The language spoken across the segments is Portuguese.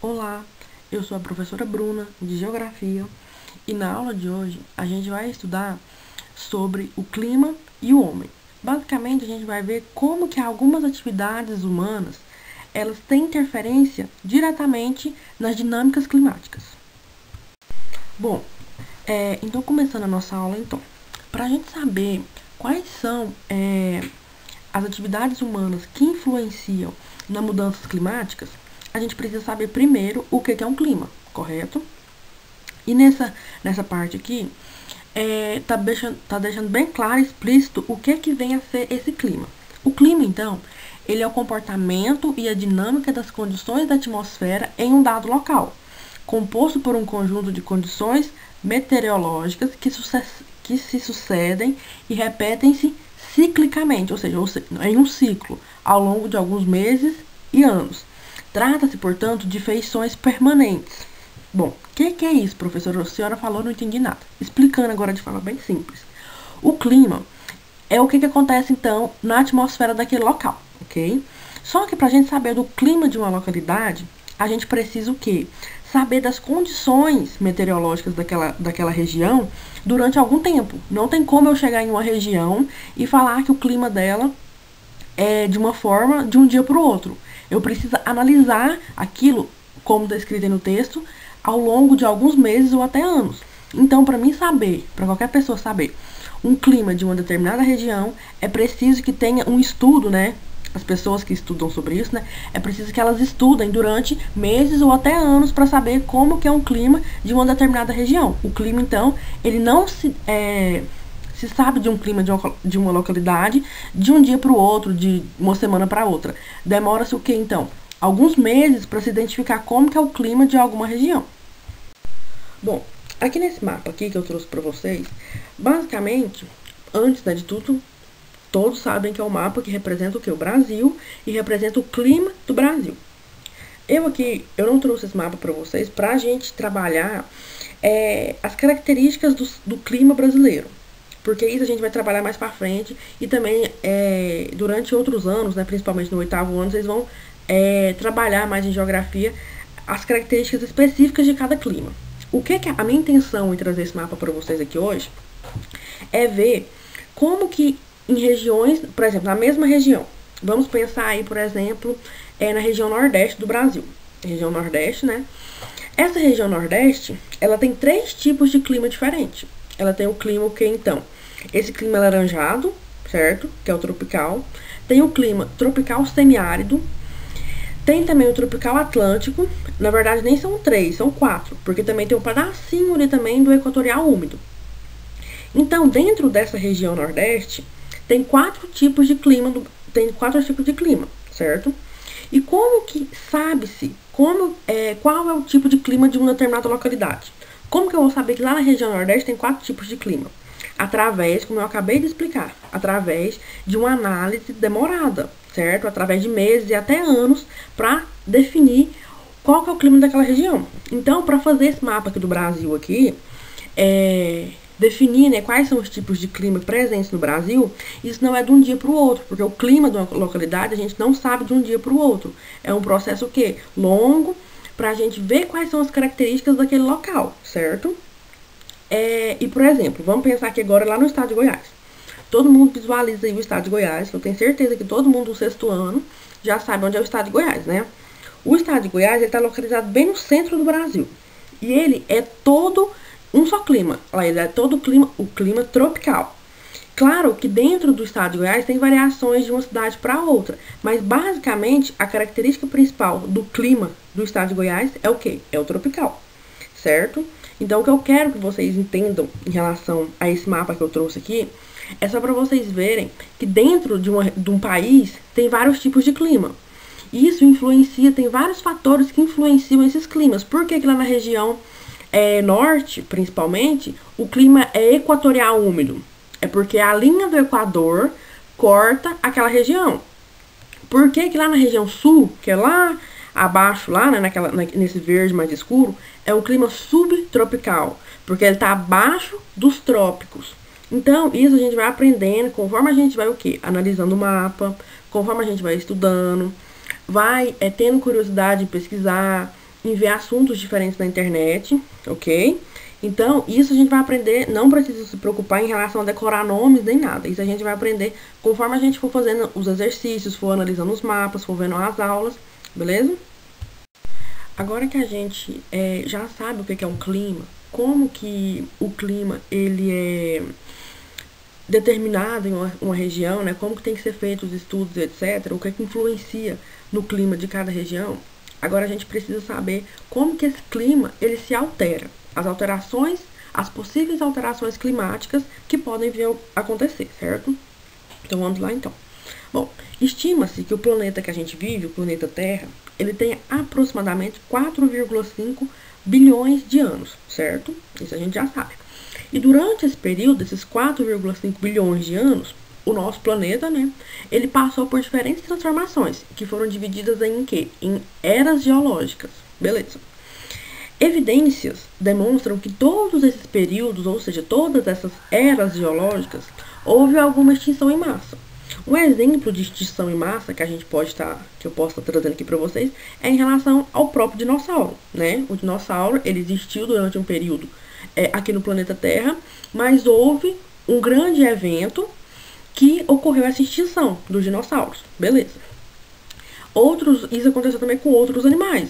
Olá, eu sou a professora Bruna, de Geografia, e na aula de hoje a gente vai estudar sobre o clima e o homem. Basicamente, a gente vai ver como que algumas atividades humanas, elas têm interferência diretamente nas dinâmicas climáticas. Bom, então começando a nossa aula, para a gente saber quais são as atividades humanas que influenciam nas mudanças climáticas, a gente precisa saber primeiro o que é um clima, correto? E nessa parte aqui, tá deixando bem claro e explícito o que vem a ser esse clima. O clima, então, ele é o comportamento e a dinâmica das condições da atmosfera em um dado local, composto por um conjunto de condições meteorológicas que se sucedem e repetem-se ciclicamente, ou seja, em um ciclo, ao longo de alguns meses e anos. Trata-se, portanto, de feições permanentes. Bom, o que é isso, professora? A senhora falou, não entendi nada. Explicando agora de forma bem simples. O clima é o que acontece, então, na atmosfera daquele local, ok? Só que para a gente saber do clima de uma localidade, a gente precisa o quê? Saber das condições meteorológicas daquela região durante algum tempo. Não tem como eu chegar em uma região e falar que o clima dela é de uma forma de um dia para o outro. Eu preciso analisar aquilo, como descrito no texto, ao longo de alguns meses ou até anos. Então, para mim saber, para qualquer pessoa saber, um clima de uma determinada região, é preciso que tenha um estudo, né? As pessoas que estudam sobre isso, né? É preciso que elas estudem durante meses ou até anos para saber como que é um clima de uma determinada região. O clima, então, ele não se sabe de um clima de uma localidade de um dia para o outro, de uma semana para outra. Demora-se o que, então? Alguns meses para se identificar como que é o clima de alguma região. Bom, aqui nesse mapa aqui que eu trouxe para vocês, basicamente, antes, né, de tudo, todos sabem que é um mapa que representa o que? O Brasil, e representa o clima do Brasil. Eu não trouxe esse mapa para vocês para a gente trabalhar as características do clima brasileiro. Porque isso a gente vai trabalhar mais para frente e também durante outros anos, né, principalmente no 8º ano, vocês vão trabalhar mais em geografia as características específicas de cada clima. A minha intenção em trazer esse mapa para vocês aqui hoje é ver como que em regiões, por exemplo, na mesma região, vamos pensar aí, por exemplo, na região nordeste do Brasil. Região nordeste, né? Essa região nordeste, ela tem 3 tipos de clima diferente. Ela tem o clima que, então, esse clima alaranjado, certo? Que é o tropical. Tem o clima tropical semiárido. Tem também o tropical atlântico. Na verdade, nem são 3, são 4. Porque também tem um pedacinho ali também do equatorial úmido. Então, dentro dessa região nordeste, tem 4 tipos de clima, certo? E como que sabe-se qual é o tipo de clima de uma determinada localidade? Como que eu vou saber que lá na região nordeste tem 4 tipos de clima? Através, como eu acabei de explicar, através de uma análise demorada, certo? Através de meses e até anos para definir qual que é o clima daquela região. Então, para fazer esse mapa aqui do Brasil aqui, definir, né, quais são os tipos de clima presentes no Brasil, isso não é de um dia para o outro, porque o clima de uma localidade a gente não sabe de um dia para o outro. É um processo o quê? Longo, para a gente ver quais são as características daquele local, certo? E, por exemplo, vamos pensar aqui agora lá no estado de Goiás. Todo mundo visualiza aí o estado de Goiás, eu tenho certeza que todo mundo do 6º ano já sabe onde é o estado de Goiás, né? O estado de Goiás está localizado bem no centro do Brasil. E ele é todo um só clima. Ele é todo o clima tropical. Claro que dentro do estado de Goiás tem variações de uma cidade para outra, mas basicamente a característica principal do clima do estado de Goiás é o quê? É o tropical, certo? Então o que eu quero que vocês entendam em relação a esse mapa que eu trouxe aqui é só para vocês verem que dentro de um país tem vários tipos de clima. Isso tem vários fatores que influenciam esses climas. Por que lá na região norte, principalmente, o clima é equatorial úmido? É porque a linha do Equador corta aquela região. Por que lá na região sul, que é lá abaixo, lá, né, nesse verde mais escuro, é um clima subtropical? Porque ele está abaixo dos trópicos. Então, isso a gente vai aprendendo conforme a gente vai o quê? Analisando o mapa, conforme a gente vai estudando, vai tendo curiosidade de pesquisar, em ver assuntos diferentes na internet, ok? Então, isso a gente vai aprender, não precisa se preocupar em relação a decorar nomes nem nada. Isso a gente vai aprender conforme a gente for fazendo os exercícios, for analisando os mapas, for vendo as aulas, beleza? Agora que a gente já sabe o que é um clima, como que o clima ele é determinado em uma região, né? Como que tem que ser feito os estudos, etc. O que é que influencia no clima de cada região. Agora a gente precisa saber como que esse clima ele se altera. As alterações, as possíveis alterações climáticas que podem vir a acontecer, certo? Então vamos lá então. Bom, estima-se que o planeta que a gente vive, o planeta Terra, ele tem aproximadamente 4,5 bilhões de anos, certo? Isso a gente já sabe. E durante esse período, esses 4,5 bilhões de anos, o nosso planeta, né, ele passou por diferentes transformações, que foram divididas em quê? Em eras geológicas. Beleza. Evidências demonstram que todos esses períodos, ou seja, todas essas eras geológicas, houve alguma extinção em massa. Um exemplo de extinção em massa que a gente que eu posso estar trazendo aqui para vocês, é em relação ao próprio dinossauro, né? O dinossauro, ele existiu durante um período aqui no planeta Terra, mas houve um grande evento que ocorreu essa extinção dos dinossauros, beleza? Isso aconteceu também com outros animais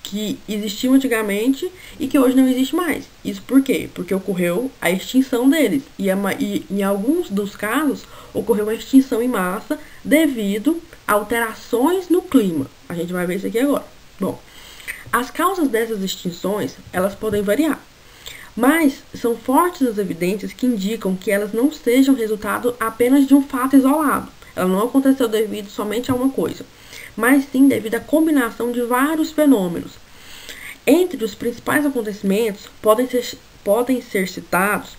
que existiam antigamente e que hoje não existe mais. Isso por quê? Porque ocorreu a extinção deles. E em alguns dos casos, ocorreu a extinção em massa devido a alterações no clima. A gente vai ver isso aqui agora. Bom, as causas dessas extinções, elas podem variar. Mas são fortes as evidências que indicam que elas não sejam resultado apenas de um fato isolado. Ela não aconteceu devido somente a uma coisa, mas sim devido à combinação de vários fenômenos. Entre os principais acontecimentos podem ser citados,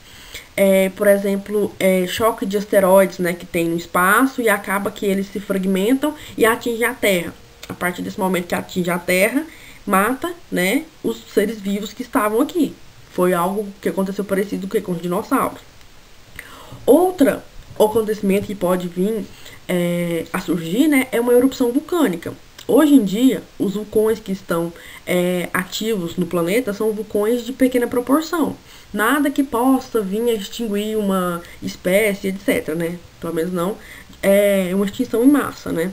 por exemplo, choque de asteroides, né, que tem no espaço e acaba que eles se fragmentam e atingem a Terra. A partir desse momento que atinge a Terra, mata, né, os seres vivos que estavam aqui. Foi algo que aconteceu parecido com os dinossauros. Outro acontecimento que pode vir a surgir, né, é uma erupção vulcânica. Hoje em dia, os vulcões que estão ativos no planeta são vulcões de pequena proporção. Nada que possa vir a extinguir uma espécie, etc, né? Pelo menos não uma extinção em massa, né?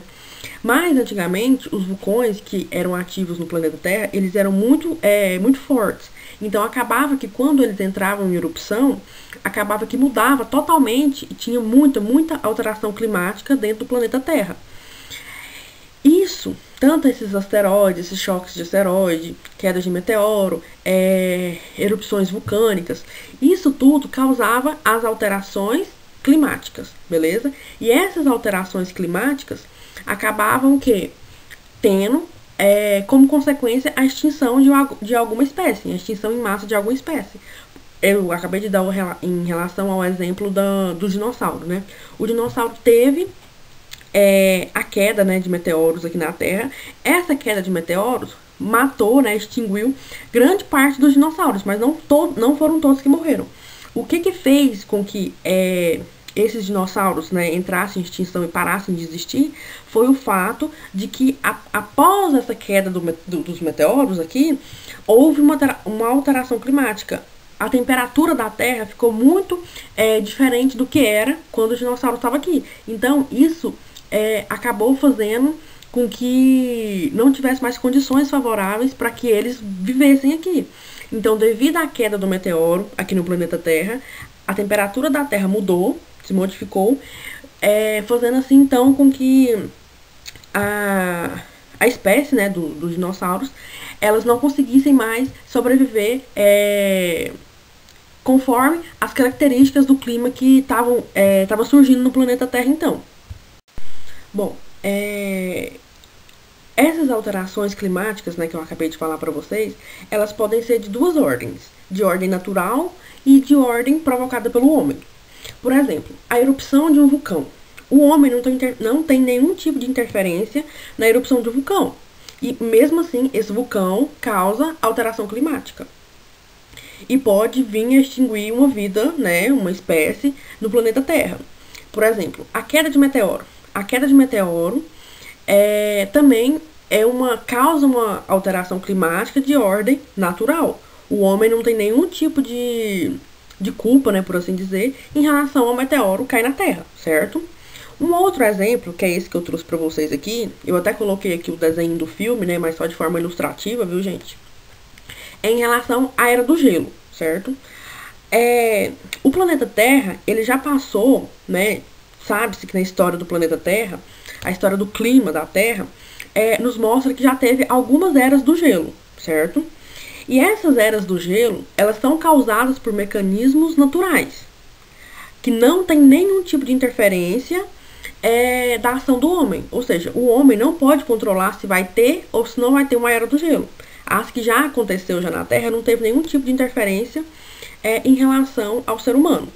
Mas, antigamente, os vulcões que eram ativos no planeta Terra, eles eram muito fortes. Então, acabava que quando eles entravam em erupção, acabava que mudava totalmente e tinha muita alteração climática dentro do planeta Terra. Isso, tanto esses asteroides, esses choques de asteroide, quedas de meteoro, erupções vulcânicas, isso tudo causava as alterações climáticas, beleza? E essas alterações climáticas acabavam tendo como consequência a extinção de alguma espécie, a extinção em massa de alguma espécie. Eu acabei de dar em relação ao exemplo do dinossauro, né? O dinossauro teve a queda, né, de meteoros aqui na Terra. Essa queda de meteoros matou, né, extinguiu grande parte dos dinossauros, mas não foram todos que morreram. O que fez com que esses dinossauros, né, entrassem em extinção e parassem de existir foi o fato de que após essa queda dos meteoros aqui, houve uma alteração climática. A temperatura da Terra ficou muito diferente do que era quando o dinossauro estava aqui. Então, isso acabou fazendo com que não tivesse mais condições favoráveis para que eles vivessem aqui. Então, devido à queda do meteoro aqui no planeta Terra, a temperatura da Terra mudou, se modificou, fazendo assim, então, com que a espécie, né, dos dinossauros, elas não conseguissem mais sobreviver conforme as características do clima que estava surgindo no planeta Terra, então. Bom, essas alterações climáticas, né, que eu acabei de falar para vocês, elas podem ser de duas ordens, de ordem natural e de ordem provocada pelo homem. Por exemplo, a erupção de um vulcão. O homem não tem nenhum tipo de interferência na erupção do vulcão. E mesmo assim, esse vulcão causa alteração climática. E pode vir a extinguir uma vida, né, uma espécie no planeta Terra. Por exemplo, a queda de meteoro. A queda de meteoro também causa uma alteração climática de ordem natural. O homem não tem nenhum tipo de culpa, né, por assim dizer, em relação ao meteoro cair na Terra, certo? Um outro exemplo, que é esse que eu trouxe pra vocês aqui, eu até coloquei aqui o desenho do filme, né, mas só de forma ilustrativa, viu, gente? É em relação à Era do Gelo, certo? O planeta Terra, ele já passou, né, sabe-se que na história do planeta Terra, a história do clima da Terra, nos mostra que já teve algumas eras do gelo, certo? E essas eras do gelo, elas são causadas por mecanismos naturais, que não tem nenhum tipo de interferência da ação do homem. Ou seja, o homem não pode controlar se vai ter ou se não vai ter uma era do gelo. As que já aconteceu já na Terra não teve nenhum tipo de interferência em relação ao ser humano.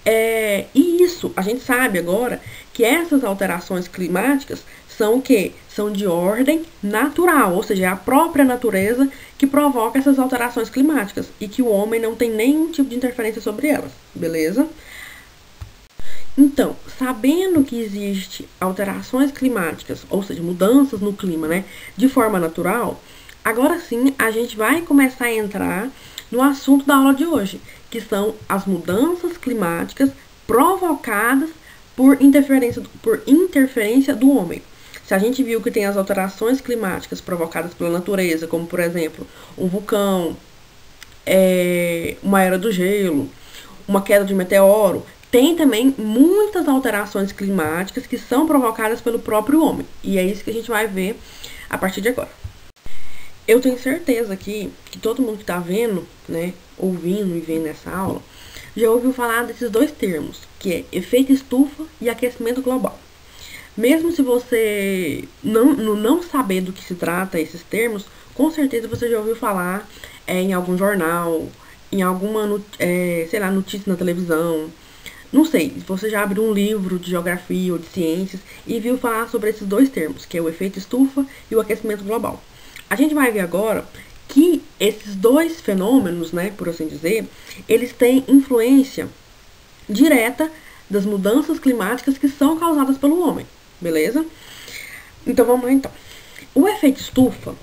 E isso, a gente sabe agora que essas alterações climáticas são o quê? São de ordem natural, ou seja, é a própria natureza que provoca essas alterações climáticas e que o homem não tem nenhum tipo de interferência sobre elas, beleza? Então, sabendo que existe alterações climáticas, ou seja, mudanças no clima, né, de forma natural, agora sim a gente vai começar a entrar no assunto da aula de hoje, que são as mudanças climáticas provocadas por interferência do homem. Se a gente viu que tem as alterações climáticas provocadas pela natureza, como por exemplo, um vulcão, uma era do gelo, uma queda de meteoro, tem também muitas alterações climáticas que são provocadas pelo próprio homem. E é isso que a gente vai ver a partir de agora. Eu tenho certeza aqui que todo mundo que está vendo, né, ouvindo e vendo essa aula, já ouviu falar desses dois termos, que é efeito estufa e aquecimento global. Mesmo se você não saber do que se trata esses termos, com certeza você já ouviu falar em algum jornal, em alguma, sei lá, notícia na televisão. Não sei, você já abriu um livro de geografia ou de ciências e viu falar sobre esses dois termos, que é o efeito estufa e o aquecimento global. A gente vai ver agora que esses dois fenômenos, né, por assim dizer, eles têm influência direta das mudanças climáticas que são causadas pelo homem, beleza? Então vamos lá então. O efeito estufa,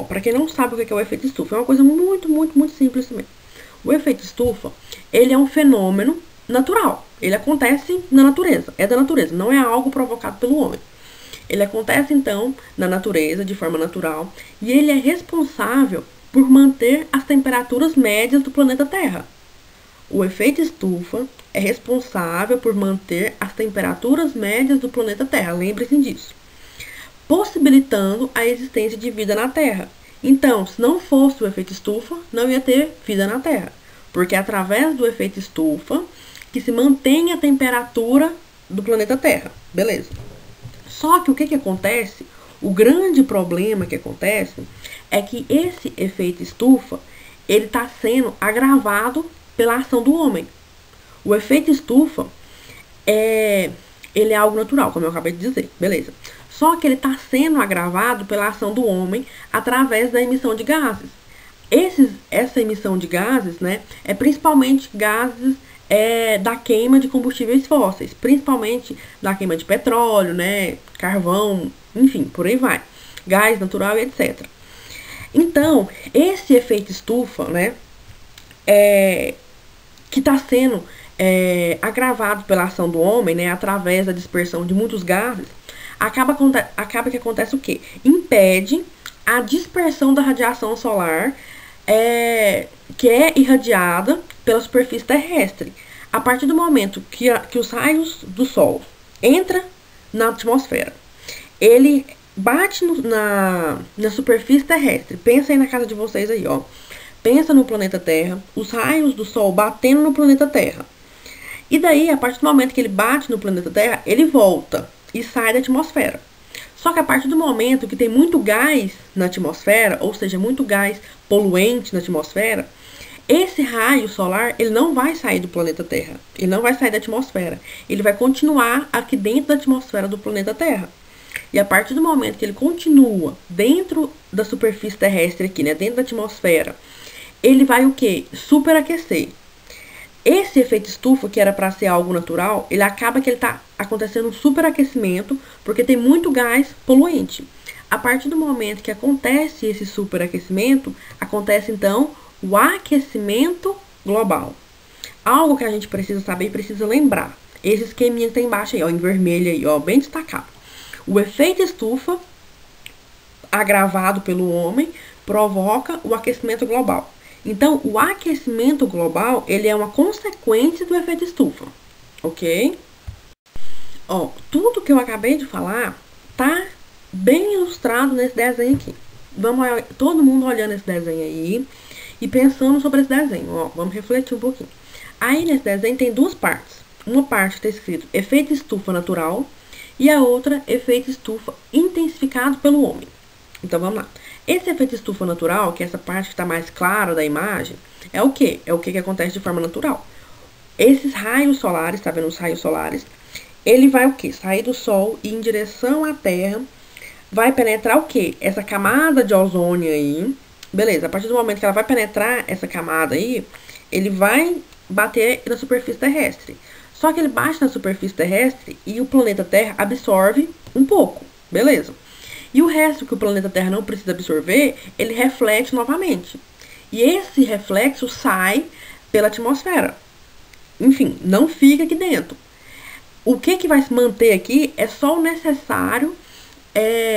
para quem não sabe o que é o efeito estufa, é uma coisa muito, muito, muito simples também. O efeito estufa, ele é um fenômeno natural, ele acontece na natureza, é da natureza, não é algo provocado pelo homem. Ele acontece, então, na natureza, de forma natural, e ele é responsável por manter as temperaturas médias do planeta Terra. O efeito estufa é responsável por manter as temperaturas médias do planeta Terra, lembre-se disso, possibilitando a existência de vida na Terra. Então, se não fosse o efeito estufa, não ia ter vida na Terra, porque é através do efeito estufa que se mantém a temperatura do planeta Terra, beleza? Só que o que acontece, o grande problema que acontece, é que esse efeito estufa, ele está sendo agravado pela ação do homem. O efeito estufa, ele é algo natural, como eu acabei de dizer, beleza. Só que ele está sendo agravado pela ação do homem através da emissão de gases. Essa emissão de gases, né, é principalmente gases da queima de combustíveis fósseis, principalmente da queima de petróleo, né, carvão, enfim, por aí vai, gás natural e etc. Então, esse efeito estufa, né, que está sendo agravado pela ação do homem, né, através da dispersão de muitos gases, acaba que acontece o quê? Impede a dispersão da radiação solar que é irradiada pela superfície terrestre. A partir do momento que os raios do Sol entram na atmosfera, ele bate na superfície terrestre. Pensa aí na casa de vocês aí, ó. Pensa no planeta Terra, os raios do Sol batendo no planeta Terra. E daí, a partir do momento que ele bate no planeta Terra, ele volta e sai da atmosfera. Só que a partir do momento que tem muito gás na atmosfera, ou seja, muito gás poluente na atmosfera, esse raio solar, ele não vai sair do planeta Terra. Ele não vai sair da atmosfera. Ele vai continuar aqui dentro da atmosfera do planeta Terra. E a partir do momento que ele continua dentro da superfície terrestre aqui, né, dentro da atmosfera, ele vai o quê? Superaquecer. Esse efeito estufa, que era para ser algo natural, ele acaba que ele está acontecendo um superaquecimento, porque tem muito gás poluente. A partir do momento que acontece esse superaquecimento, acontece então o aquecimento global. Algo que a gente precisa saber e precisa lembrar. Esse esqueminha que tá embaixo aí, ó, em vermelho aí, ó, bem destacado. O efeito estufa, agravado pelo homem, provoca o aquecimento global. Então, o aquecimento global, ele é uma consequência do efeito estufa, ok? Ó, tudo que eu acabei de falar tá bem ilustrado nesse desenho aqui. Vamos todo mundo olhando esse desenho aí e pensando sobre esse desenho, ó, vamos refletir um pouquinho. Aí nesse desenho tem duas partes. Uma parte está escrito efeito estufa natural e a outra efeito estufa intensificado pelo homem. Então vamos lá. Esse efeito estufa natural, que é essa parte que está mais clara da imagem, é o quê? É o que acontece de forma natural. Esses raios solares, tá vendo os raios solares? Ele vai o quê? Sair do Sol e em direção à Terra, vai penetrar o quê? Essa camada de ozônio aí. Beleza, a partir do momento que ela vai penetrar essa camada aí, ele vai bater na superfície terrestre. Só que ele bate na superfície terrestre e o planeta Terra absorve um pouco, beleza? E o resto que o planeta Terra não precisa absorver, ele reflete novamente. E esse reflexo sai pela atmosfera. Enfim, não fica aqui dentro. O que vai se manter aqui é só o necessário.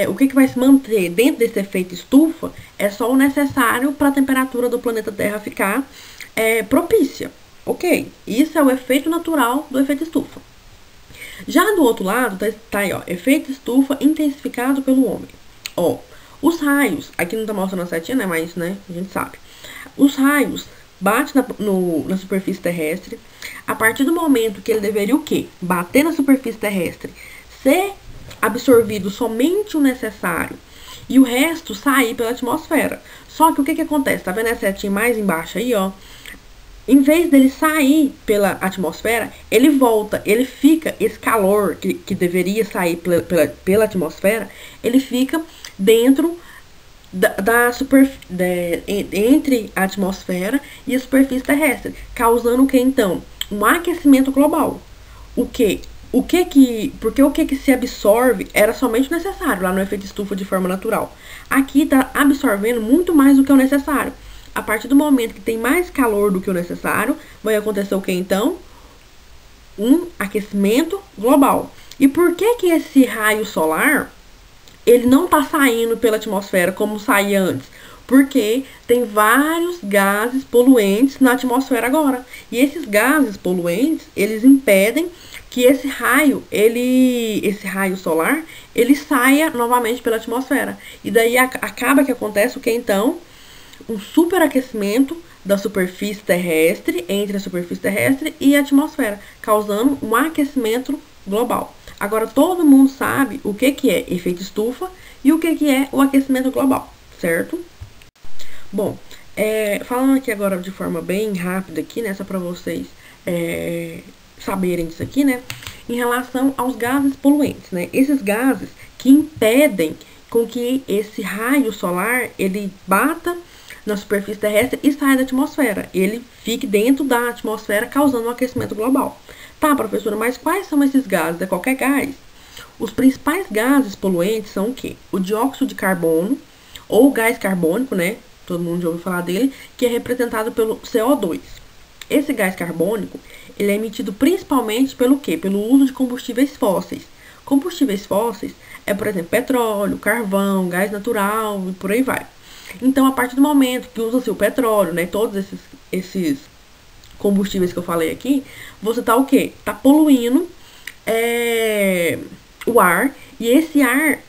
O que vai se manter dentro desse efeito estufa é só o necessário para a temperatura do planeta Terra ficar propícia. Ok? Isso é o efeito natural do efeito estufa. Já do outro lado, tá aí, ó, efeito estufa intensificado pelo homem. Ó, os raios, aqui não tá mostrando a setinha, né, mas, né, a gente sabe. Os raios batem na superfície terrestre. A partir do momento que ele deveria o quê? Bater na superfície terrestre, ser absorvido somente o necessário e o resto sair pela atmosfera. Só que o que acontece? Tá vendo a setinha mais embaixo aí, ó? Em vez dele sair pela atmosfera, ele volta, ele fica, esse calor que deveria sair pela atmosfera, ele fica dentro entre a atmosfera e a superfície terrestre, causando o que então? Um aquecimento global. Porque o que se absorve era somente o necessário lá no efeito estufa de forma natural. Aqui está absorvendo muito mais do que o necessário. A partir do momento que tem mais calor do que o necessário, vai acontecer o que então? Um aquecimento global. E por que esse raio solar, ele não está saindo pela atmosfera como saía antes? Porque tem vários gases poluentes na atmosfera agora. E esses gases poluentes, eles impedem que esse raio solar, ele saia novamente pela atmosfera. E daí acaba que acontece o que então? Um superaquecimento da superfície terrestre, entre a superfície terrestre e a atmosfera, causando um aquecimento global. Agora, todo mundo sabe o que é efeito estufa e o que é o aquecimento global, certo? Bom, falando aqui agora de forma bem rápida aqui, né, só para vocês saberem disso aqui, né, em relação aos gases poluentes, né, esses gases que impedem com que esse raio solar, ele bata na superfície terrestre e sai da atmosfera. Ele fique dentro da atmosfera, causando um aquecimento global. Tá, professora, mas quais são esses gases? É qualquer gás? Os principais gases poluentes são o quê? O dióxido de carbono, ou gás carbônico, né? Todo mundo já ouviu falar dele, que é representado pelo CO2. Esse gás carbônico, ele é emitido principalmente pelo quê? Pelo uso de combustíveis fósseis. Combustíveis fósseis é, por exemplo, petróleo, carvão, gás natural e por aí vai. Então, a partir do momento que usa-se o petróleo, né, todos esses combustíveis que eu falei aqui, você tá o quê? Tá poluindo o ar, e esse ar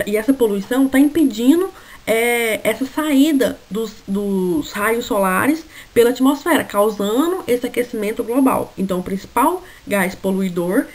e essa poluição tá impedindo essa saída dos raios solares pela atmosfera, causando esse aquecimento global. Então, o principal gás poluidor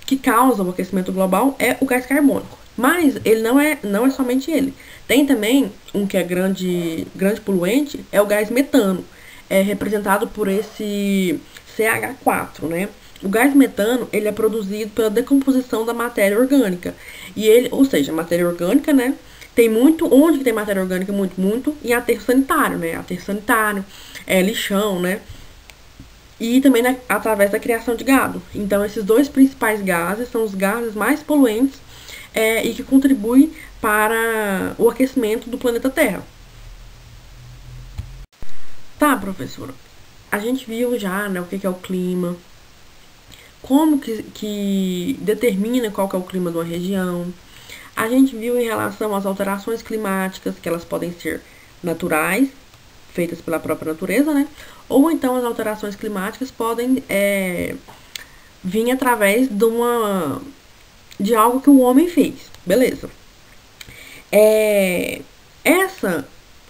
que causa o aquecimento global é o gás carbônico. Mas ele não é somente ele. Tem também um que é grande poluente, é o gás metano. É representado por esse CH4, né? O gás metano, ele é produzido pela decomposição da matéria orgânica. E ele, ou seja, matéria orgânica, né? Tem muito, onde que tem matéria orgânica? Muito em aterro sanitário, né? Aterro sanitário, lixão, né? E também através da criação de gado. Então, esses dois principais gases são os gases mais poluentes e que contribui para o aquecimento do planeta Terra. Tá, professora, a gente viu já, né, o que é o clima, como que determina qual que é o clima de uma região. A gente viu em relação às alterações climáticas, que elas podem ser naturais, feitas pela própria natureza, né? Ou então as alterações climáticas podem vir através de algo que o homem fez. Beleza. Essa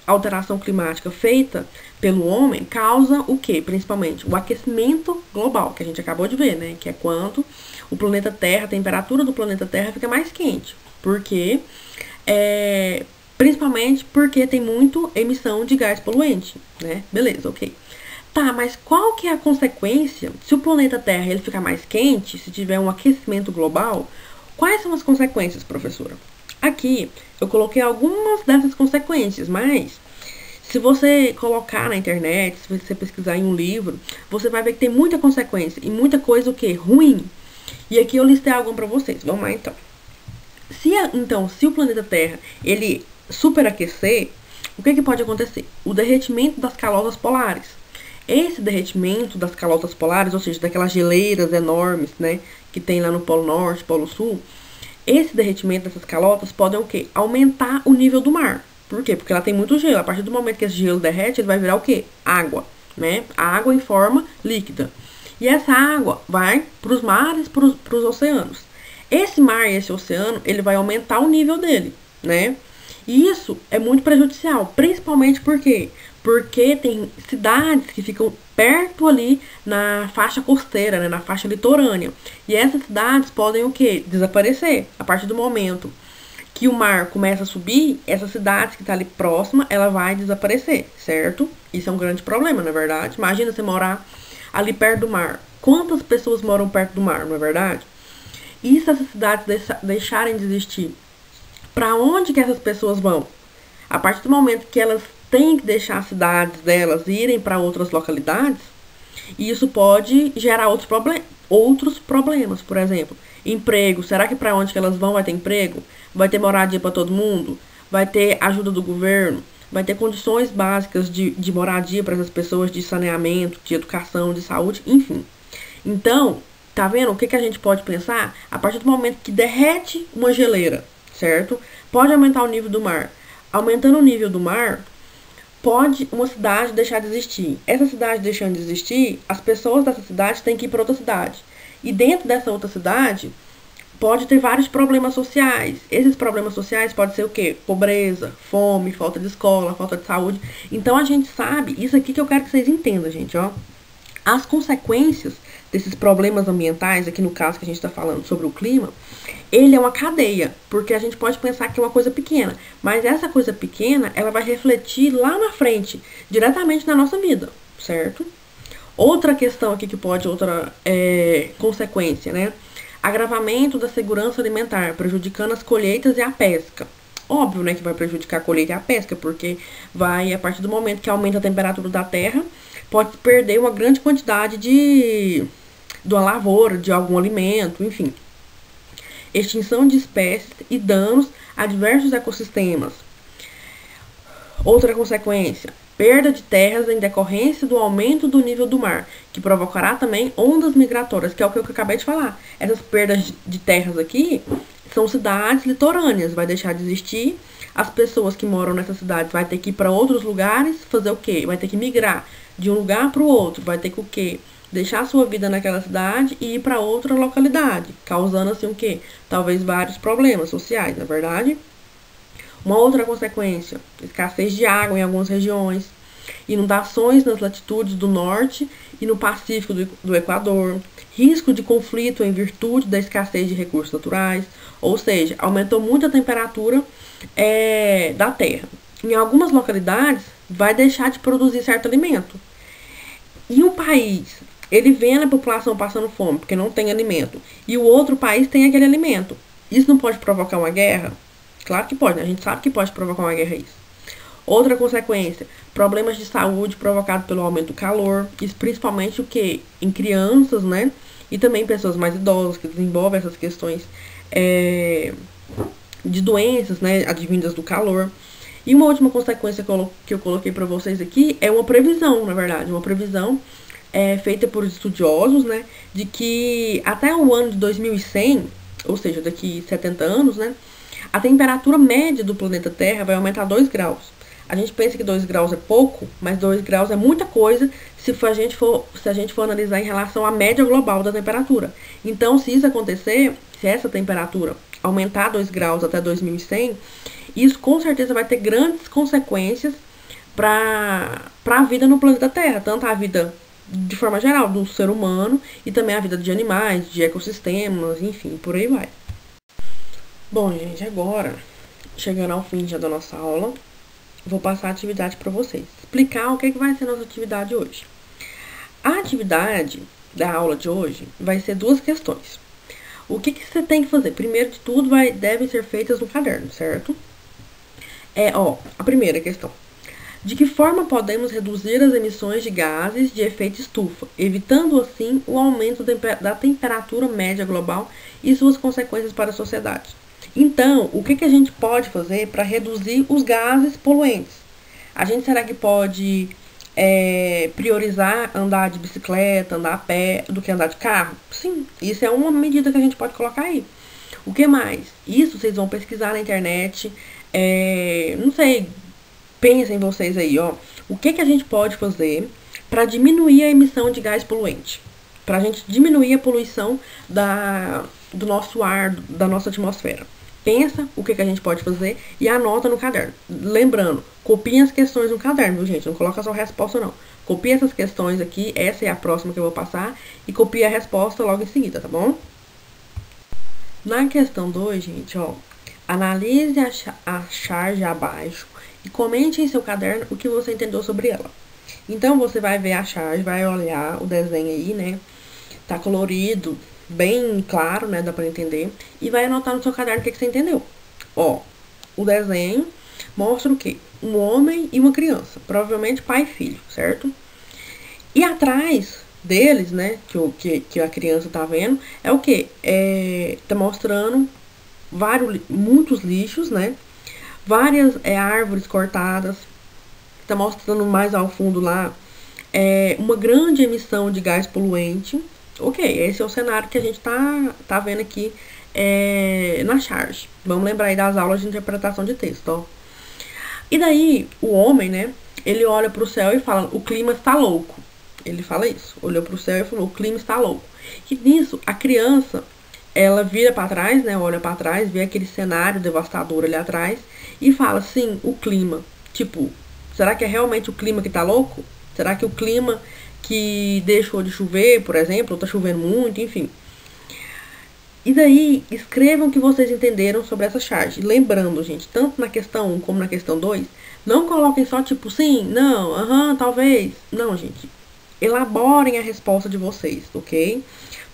alteração climática feita pelo homem causa o que, principalmente? O aquecimento global, que a gente acabou de ver, né? Que é quando o planeta Terra, a temperatura do planeta Terra fica mais quente. Porque, principalmente porque tem muito emissão de gás poluente, né? Beleza, ok. Tá, mas qual que é a consequência se o planeta Terra ele ficar mais quente, se tiver um aquecimento global? Quais são as consequências, professora? Aqui eu coloquei algumas dessas consequências, mas se você colocar na internet, se você pesquisar em um livro, você vai ver que tem muita consequência e muita coisa o que? Ruim. E aqui eu listei alguma para vocês. Vamos lá então. Se o planeta Terra ele superaquecer, o que pode acontecer? O derretimento das calotas polares. Esse derretimento das calotas polares, ou seja, daquelas geleiras enormes, né, que tem lá no Polo Norte, Polo Sul, esse derretimento dessas calotas podem o quê? Aumentar o nível do mar. Por quê? Porque ela tem muito gelo. A partir do momento que esse gelo derrete, ele vai virar o quê? Água, né? Água em forma líquida. E essa água vai para os mares, para os oceanos. Esse mar e esse oceano, ele vai aumentar o nível dele, né? E isso é muito prejudicial, principalmente por quê? Porque tem cidades que ficam perto ali na faixa costeira, né, na faixa litorânea. E essas cidades podem o quê? Desaparecer. A partir do momento que o mar começa a subir, essas cidades que estão ali próxima, ela vai desaparecer, certo? Isso é um grande problema, não é verdade? Imagina você morar ali perto do mar. Quantas pessoas moram perto do mar, não é verdade? E se essas cidades deixarem de existir? Para onde que essas pessoas vão? A partir do momento que elas têm que deixar as cidades delas irem para outras localidades, isso pode gerar outros problemas. Por exemplo, emprego. Será que para onde que elas vão vai ter emprego? Vai ter moradia para todo mundo? Vai ter ajuda do governo? Vai ter condições básicas de moradia para essas pessoas, de saneamento, de educação, de saúde, enfim. Então, tá vendo o que a gente pode pensar? A partir do momento que derrete uma geleira, certo? Pode aumentar o nível do mar. Aumentando o nível do mar, pode uma cidade deixar de existir. Essa cidade deixando de existir, as pessoas dessa cidade têm que ir para outra cidade. E dentro dessa outra cidade, pode ter vários problemas sociais. Esses problemas sociais podem ser o quê? Pobreza, fome, falta de escola, falta de saúde. Então a gente sabe, isso aqui que eu quero que vocês entendam, gente, ó. As consequências desses problemas ambientais, aqui no caso que a gente está falando sobre o clima, ele é uma cadeia, porque a gente pode pensar que é uma coisa pequena, mas essa coisa pequena, ela vai refletir lá na frente, diretamente na nossa vida, certo? Outra questão aqui que pode, outra consequência, né? Agravamento da segurança alimentar, prejudicando as colheitas e a pesca. Óbvio, né, que vai prejudicar a colheita e a pesca, porque vai, a partir do momento que aumenta a temperatura da terra, pode perder uma grande quantidade de uma lavoura, de algum alimento, enfim. Extinção de espécies e danos a diversos ecossistemas. Outra consequência, perda de terras em decorrência do aumento do nível do mar, que provocará também ondas migratórias, que é o que eu acabei de falar. Essas perdas de terras aqui são cidades litorâneas, vai deixar de existir. As pessoas que moram nessas cidades vai ter que ir para outros lugares, fazer o quê? Vai ter que migrar de um lugar para o outro, vai ter que o quê? Deixar a sua vida naquela cidade e ir para outra localidade, causando assim o quê? Talvez vários problemas sociais, na é verdade? Uma outra consequência, escassez de água em algumas regiões, inundações nas latitudes do norte e no Pacífico do Equador, risco de conflito em virtude da escassez de recursos naturais, ou seja, aumentou muito a temperatura da terra. Em algumas localidades, vai deixar de produzir certo alimento. E um país, ele vê a população passando fome, porque não tem alimento, e o outro país tem aquele alimento. Isso não pode provocar uma guerra? Claro que pode, né? A gente sabe que pode provocar uma guerra isso. Outra consequência, problemas de saúde provocados pelo aumento do calor, isso principalmente o que? Em crianças, né? E também pessoas mais idosas que desenvolvem essas questões de doenças, né, advindas do calor. E uma última consequência que eu coloquei para vocês aqui é uma previsão, na verdade, uma previsão feita por estudiosos, né, de que até o ano de 2100, ou seja, daqui 70 anos, né, a temperatura média do planeta Terra vai aumentar 2 graus. A gente pensa que 2 graus é pouco, mas 2 graus é muita coisa se a gente for analisar em relação à média global da temperatura. Então, se isso acontecer, se essa temperatura aumentar 2 graus até 2100, isso com certeza vai ter grandes consequências para a vida no planeta Terra, tanto a vida de forma geral do ser humano e também a vida de animais, de ecossistemas, enfim, por aí vai. Bom, gente, agora, chegando ao fim já da nossa aula, vou passar a atividade para vocês. Explicar o que vai ser a nossa atividade hoje. A atividade da aula de hoje vai ser 2 questões. O que você tem que fazer? Primeiro de tudo, devem ser feitas no caderno, certo? A primeira questão. De que forma podemos reduzir as emissões de gases de efeito estufa, evitando assim o aumento da temperatura média global e suas consequências para a sociedade? Então, o que a gente pode fazer para reduzir os gases poluentes? A gente será que pode priorizar andar de bicicleta, andar a pé, do que andar de carro? Sim, isso é uma medida que a gente pode colocar aí. O que mais? Isso vocês vão pesquisar na internet. Não sei, pensem vocês aí, ó. O que a gente pode fazer para diminuir a emissão de gás poluente? Para a gente diminuir a poluição do nosso ar, da nossa atmosfera. Pensa o que a gente pode fazer e anota no caderno. Lembrando, copiem as questões no caderno, viu, gente? Não coloca só a resposta, não. Copie essas questões aqui, essa é a próxima que eu vou passar, e copie a resposta logo em seguida, tá bom? Na questão 2, gente, ó, analise a charge abaixo e comente em seu caderno o que você entendeu sobre ela. Então, você vai ver a charge, vai olhar o desenho aí, né? Tá colorido, bem claro, né? Dá pra entender. E vai anotar no seu caderno o que você entendeu. Ó, o desenho mostra o quê? Um homem e uma criança. Provavelmente pai e filho, certo? E atrás deles, né? Que a criança tá vendo, é o quê? Tá mostrando muitos lixos, né? Várias árvores cortadas. Tá mostrando mais ao fundo lá uma grande emissão de gás poluente. Ok, esse é o cenário que a gente tá vendo aqui na charge. Vamos lembrar aí das aulas de interpretação de texto, ó. E daí, o homem, né, ele olha pro céu e fala, o clima está louco. Ele fala isso, olhou pro céu e falou, o clima está louco. E nisso, a criança, ela vira pra trás, né, olha pra trás, vê aquele cenário devastador ali atrás e fala, sim, o clima. Tipo, será que é realmente o clima que tá louco? Será que o clima que deixou de chover, por exemplo, ou tá chovendo muito, enfim. E daí, escrevam o que vocês entenderam sobre essa charge. Lembrando, gente, tanto na questão 1 como na questão 2, não coloquem só tipo sim, não, aham, talvez. Não, gente. Elaborem a resposta de vocês, ok?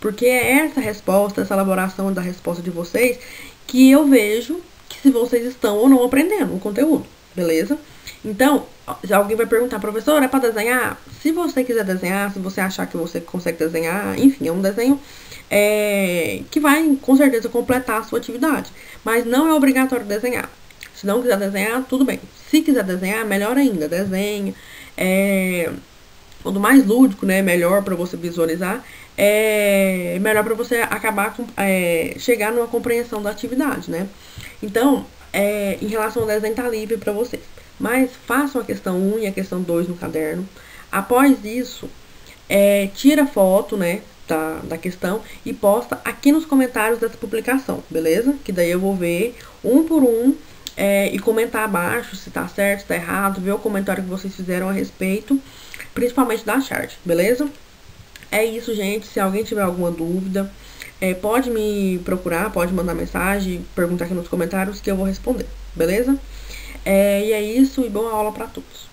Porque é essa resposta, essa elaboração da resposta de vocês, que eu vejo que se vocês estão ou não aprendendo o conteúdo, beleza? Então, se alguém vai perguntar, professor, é para desenhar? Se você quiser desenhar, se você achar que você consegue desenhar, enfim, é um desenho que vai, com certeza, completar a sua atividade. Mas não é obrigatório desenhar. Se não quiser desenhar, tudo bem. Se quiser desenhar, melhor ainda, desenhe. Quanto mais lúdico, né, melhor para você visualizar, melhor para você acabar chegar numa compreensão da atividade, né? Então, em relação ao desenho, tá livre para vocês. Mas façam a questão 1 e a questão 2 no caderno. Após isso, tira foto, né, da questão e posta aqui nos comentários dessa publicação, beleza? Que daí eu vou ver um por um e comentar abaixo se tá certo, se tá errado, ver o comentário que vocês fizeram a respeito, principalmente da charge, beleza? É isso, gente. Se alguém tiver alguma dúvida, pode me procurar, pode mandar mensagem, perguntar aqui nos comentários que eu vou responder, beleza? E é isso, e boa aula pra todos.